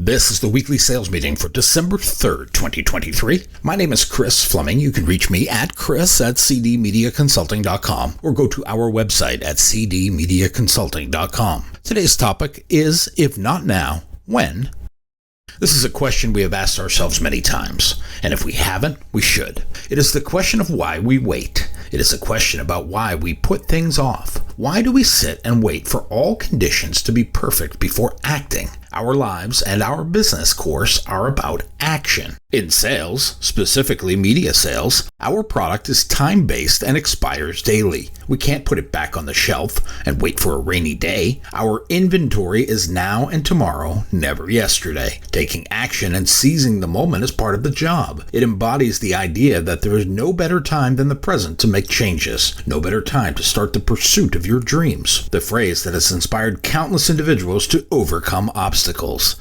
This is the weekly sales meeting for December 3rd, 2023. My name is Chris Fleming. You can reach me at chris@cdmediaconsulting.com or go to our website at cdmediaconsulting.com. Today's topic is, if not now, when? This is a question we have asked ourselves many times, and if we haven't, we should. It is the question of why we wait. It is a question about why we put things off. Why do we sit and wait for all conditions to be perfect before acting? Our lives and our business course are about action. In sales, specifically media sales, our product is time-based and expires daily. We can't put it back on the shelf and wait for a rainy day. Our inventory is now and tomorrow, never yesterday. Taking action and seizing the moment is part of the job. It embodies the idea that there is no better time than the present to make changes, no better time to start the pursuit of your dreams. The phrase that has inspired countless individuals to overcome obstacles.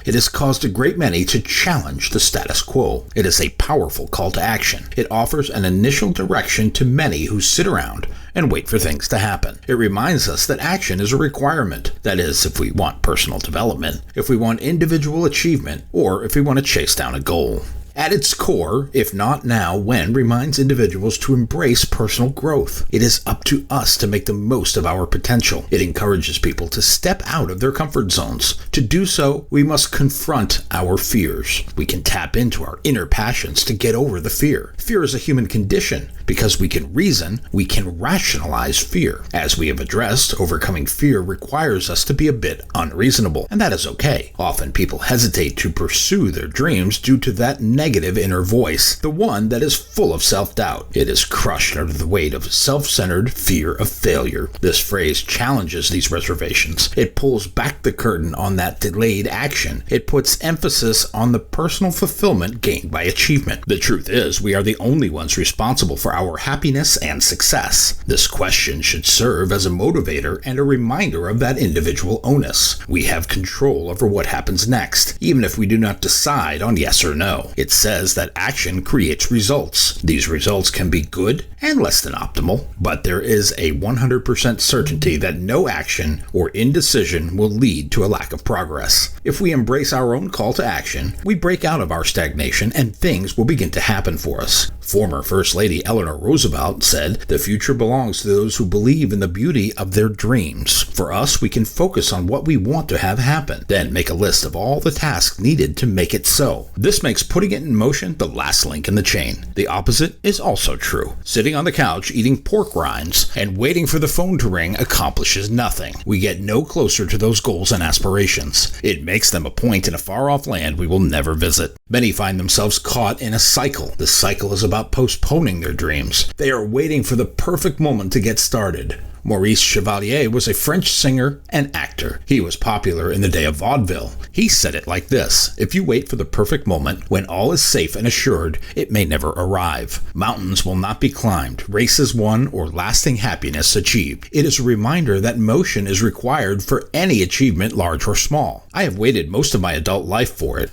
It has caused a great many to challenge the status quo. It is a powerful call to action. It offers an initial direction to many who sit around and wait for things to happen. It reminds us that action is a requirement. That is, if we want personal development, if we want individual achievement, or if we want to chase down a goal. At its core, if not now, when, reminds individuals to embrace personal growth. It is up to us to make the most of our potential. It encourages people to step out of their comfort zones. To do so, we must confront our fears. We can tap into our inner passions to get over the fear. Fear is a human condition. Because we can reason, we can rationalize fear. As we have addressed, overcoming fear requires us to be a bit unreasonable, and that is okay. Often people hesitate to pursue their dreams due to that negative inner voice, the one that is full of self-doubt. It is crushed under the weight of self-centered fear of failure. This phrase challenges these reservations. It pulls back the curtain on that delayed action. It puts emphasis on the personal fulfillment gained by achievement. The truth is, we are the only ones responsible for our happiness and success. This question should serve as a motivator and a reminder of that individual onus. We have control over what happens next, even if we do not decide on yes or no. It says that action creates results. These results can be good and less than optimal, but there is a 100% certainty that no action or indecision will lead to a lack of progress. If we embrace our own call to action, we break out of our stagnation and things will begin to happen for us. Former First Lady Eleanor Roosevelt said, "The future belongs to those who believe in the beauty of their dreams." For us, we can focus on what we want to have happen, then make a list of all the tasks needed to make it so. This makes putting it in motion the last link in the chain. The opposite is also true. Sitting on the couch eating pork rinds and waiting for the phone to ring accomplishes nothing. We get no closer to those goals and aspirations. It makes them a point in a far-off land we will never visit. Many find themselves caught in a cycle. The cycle is about postponing their dreams. They are waiting for the perfect moment to get started. Maurice Chevalier was a French singer and actor. He was popular in the day of vaudeville. He said it like this: "If you wait for the perfect moment, when all is safe and assured, it may never arrive. Mountains will not be climbed, races won, or lasting happiness achieved." It is a reminder that motion is required for any achievement, large or small. I have waited most of my adult life for it.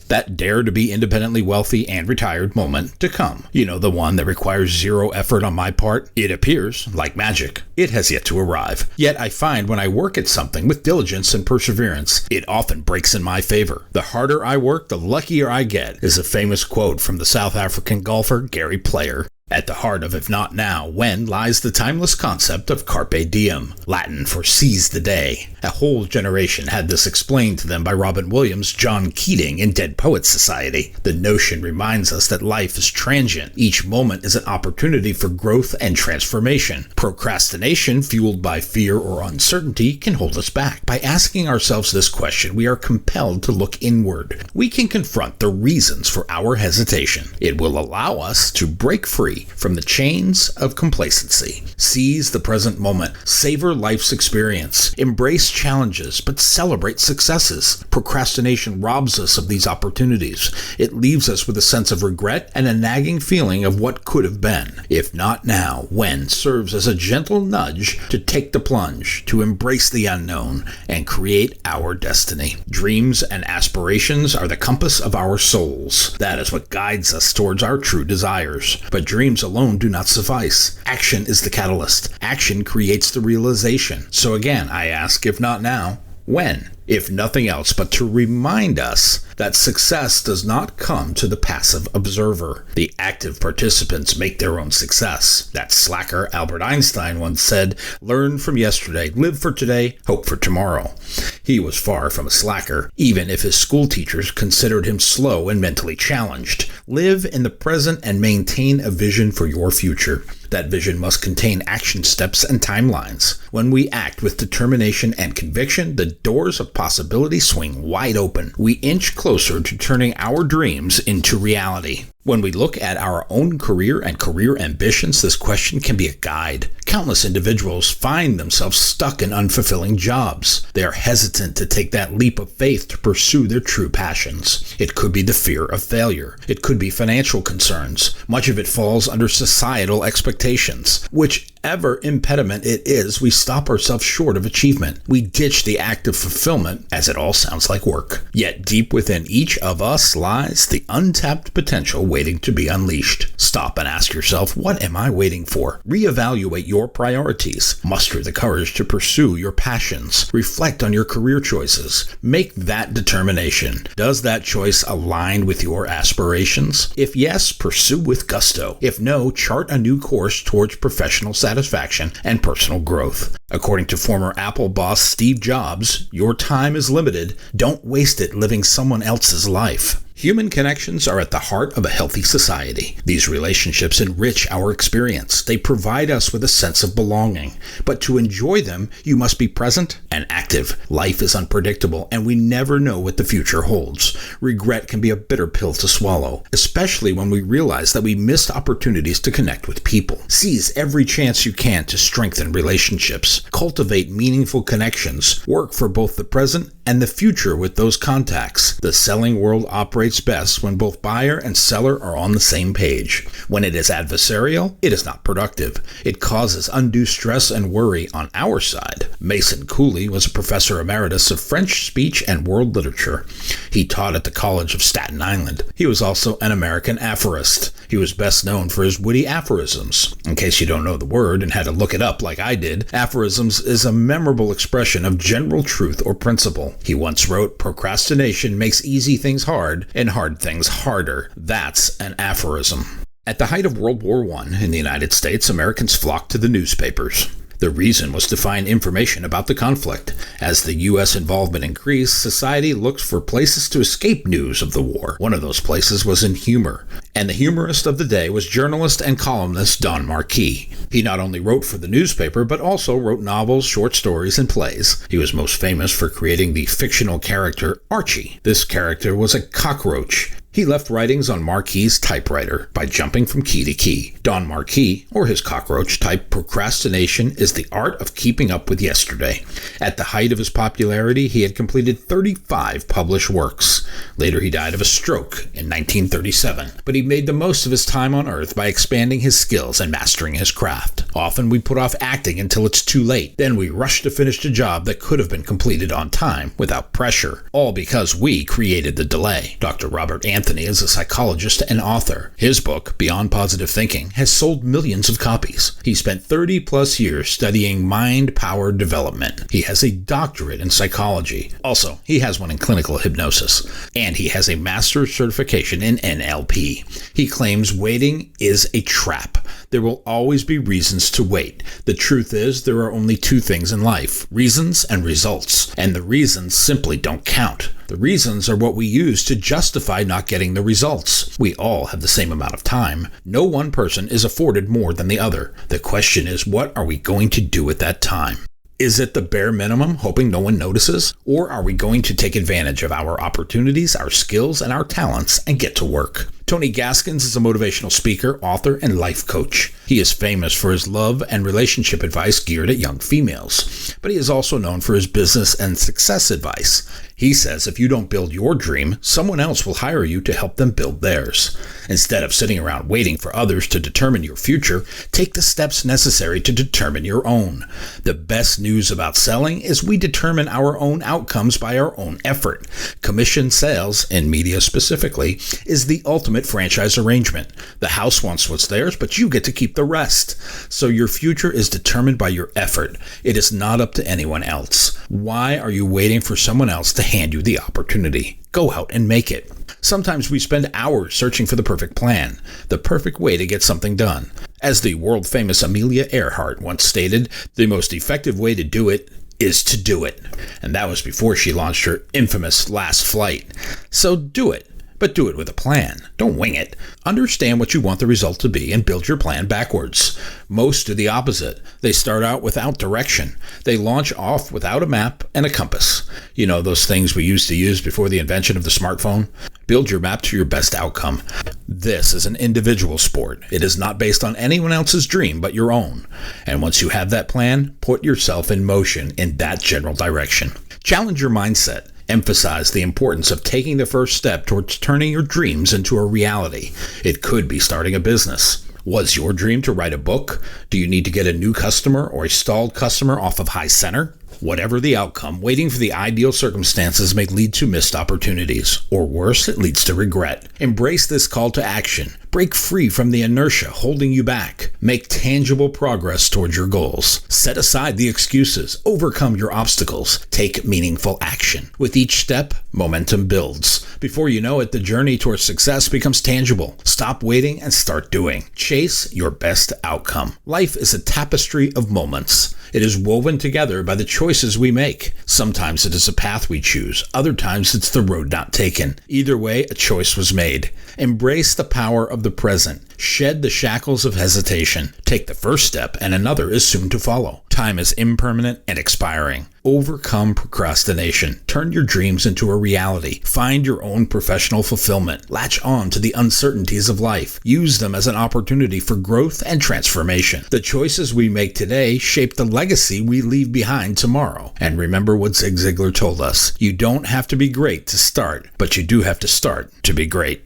That dare to be independently wealthy and retired moment to come. The one that requires zero effort on my part. It appears like magic. It has yet to arrive. Yet I find when I work at something with diligence and perseverance, it often breaks in my favor. "The harder I work, the luckier I get," is a famous quote from the South African golfer Gary Player. At the heart of if not now, when lies the timeless concept of carpe diem, Latin for seize the day. A whole generation had this explained to them by Robin Williams' John Keating in Dead Poets Society. The notion reminds us that life is transient. Each moment is an opportunity for growth and transformation. Procrastination, fueled by fear or uncertainty, can hold us back. By asking ourselves this question, we are compelled to look inward. We can confront the reasons for our hesitation. It will allow us to break free from the chains of complacency. Seize the present moment. Savor life's experience. Embrace challenges, but celebrate successes. Procrastination robs us of these opportunities. It leaves us with a sense of regret and a nagging feeling of what could have been. If not now, when serves as a gentle nudge to take the plunge, to embrace the unknown, and create our destiny. Dreams and aspirations are the compass of our souls. That is what guides us towards our true desires. But dreams alone do not suffice. Action is the catalyst. Action creates the realization. So again, I ask, if not now, When? If nothing else but to remind us that success does not come to the passive observer. The active participants make their own success. That slacker Albert Einstein once said, "Learn from yesterday, live for today, hope for tomorrow." He was far from a slacker, even if his school teachers considered him slow and mentally challenged. Live in the present and maintain a vision for your future. That vision must contain action steps and timelines. When we act with determination and conviction, the doors of possibility swing wide open. We inch closer to turning our dreams into reality. When we look at our own career and career ambitions, this question can be a guide. Countless individuals find themselves stuck in unfulfilling jobs. They are hesitant to take that leap of faith to pursue their true passions. It could be the fear of failure. It could be financial concerns. Much of it falls under societal expectations. Whichever impediment it is, we stop ourselves short of achievement. We ditch the act of fulfillment, as it all sounds like work. Yet deep within each of us lies the untapped potential waiting to be unleashed. Stop and ask yourself, what am I waiting for? Reevaluate your priorities. Muster the courage to pursue your passions. Reflect on your career choices. Make that determination. Does that choice align with your aspirations? If yes, pursue with gusto. If no, chart a new course towards professional satisfaction and personal growth. According to former Apple boss Steve Jobs, your time is limited. Don't waste it living someone else's life. Human connections are at the heart of a healthy society. These relationships enrich our experience. They provide us with a sense of belonging. But to enjoy them, you must be present and active. Life is unpredictable, and we never know what the future holds. Regret can be a bitter pill to swallow, especially when we realize that we missed opportunities to connect with people. Seize every chance you can to strengthen relationships. Cultivate meaningful connections. Work for both the present and the future with those contacts. The selling world operates best when both buyer and seller are on the same page. When it is adversarial, it is not productive. It causes undue stress and worry on our side. Mason Cooley was a professor emeritus of French speech and world literature. He taught at the College of Staten Island. He was also an American aphorist. He was best known for his witty aphorisms. In case you don't know the word and had to look it up like I did, aphorisms is a memorable expression of general truth or principle. He once wrote, "Procrastination makes easy things hard and hard things harder." That's an aphorism. At the height of World War I in the United States, Americans flocked to the newspapers. The reason was to find information about the conflict. As the U.S. involvement increased, society looked for places to escape news of the war. One of those places was in humor, and the humorist of the day was journalist and columnist Don Marquis. He not only wrote for the newspaper, but also wrote novels, short stories, and plays. He was most famous for creating the fictional character Archie. This character was a cockroach. He left writings on Marquis' typewriter by jumping from key to key. Don Marquis, or his cockroach, typed, "Procrastination is the art of keeping up with yesterday." At the height of his popularity, he had completed 35 published works. Later, he died of a stroke in 1937. But he made the most of his time on Earth by expanding his skills and mastering his craft. Often we put off acting until it's too late. Then we rush to finish a job that could have been completed on time, without pressure, all because we created the delay. Dr. Robert Anthony is a psychologist and author. His book, Beyond Positive Thinking, has sold millions of copies. He spent 30-plus years studying mind-power development. He has a doctorate in psychology. Also, he has one in clinical hypnosis. And he has a master's certification in NLP. He claims waiting is a trap. There will always be reasons to wait. The truth is, there are only two things in life: reasons and results. And the reasons simply don't count. The reasons are what we use to justify not getting the results. We all have the same amount of time. No one person is afforded more than the other. The question is, what are we going to do with that time? Is it the bare minimum, hoping no one notices? Or are we going to take advantage of our opportunities, our skills, and our talents and get to work? Tony Gaskins is a motivational speaker, author, and life coach. He is famous for his love and relationship advice geared at young females, but he is also known for his business and success advice. He says if you don't build your dream, someone else will hire you to help them build theirs. Instead of sitting around waiting for others to determine your future, take the steps necessary to determine your own. The best news about selling is we determine our own outcomes by our own effort. Commission sales, in media specifically, is the ultimate legitimate franchise arrangement. The house wants what's theirs, but you get to keep the rest. So your future is determined by your effort. It is not up to anyone else. Why are you waiting for someone else to hand you the opportunity? Go out and make it. Sometimes we spend hours searching for the perfect plan, the perfect way to get something done. As the world-famous Amelia Earhart once stated, the most effective way to do it is to do it. And that was before she launched her infamous last flight. So do it. But do it with a plan. Don't wing it. Understand what you want the result to be and build your plan backwards. Most do the opposite. They start out without direction. They launch off without a map and a compass. You know, those things we used to use before the invention of the smartphone? Build your map to your best outcome. This is an individual sport. It is not based on anyone else's dream but your own. And once you have that plan, put yourself in motion in that general direction. Challenge your mindset. Emphasize the importance of taking the first step towards turning your dreams into a reality. It could be starting a business. Was your dream to write a book? Do you need to get a new customer or a stalled customer off of high center? Whatever the outcome, waiting for the ideal circumstances may lead to missed opportunities, or worse, it leads to regret. Embrace this call to action. Break free from the inertia holding you back. Make tangible progress towards your goals. Set aside the excuses. Overcome your obstacles. Take meaningful action. With each step, momentum builds. Before you know it, the journey towards success becomes tangible. Stop waiting and start doing. Chase your best outcome. Life is a tapestry of moments. It is woven together by the choices we make. Sometimes it is a path we choose. Other times it's the road not taken. Either way, a choice was made. Embrace the power of the present. Shed the shackles of hesitation. Take the first step and another is soon to follow. Time is impermanent and expiring. Overcome procrastination. Turn your dreams into a reality. Find your own professional fulfillment. Latch on to the uncertainties of life. Use them as an opportunity for growth and transformation. The choices we make today shape the legacy we leave behind tomorrow. And remember what Zig Ziglar told us. You don't have to be great to start, but you do have to start to be great.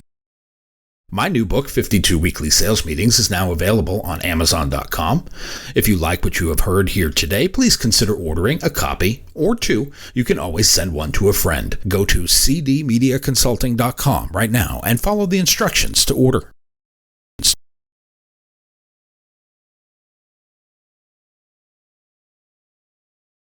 My new book, 52 Weekly Sales Meetings, is now available on Amazon.com. If you like what you have heard here today, please consider ordering a copy or two. You can always send one to a friend. Go to cdmediaconsulting.com right now and follow the instructions to order.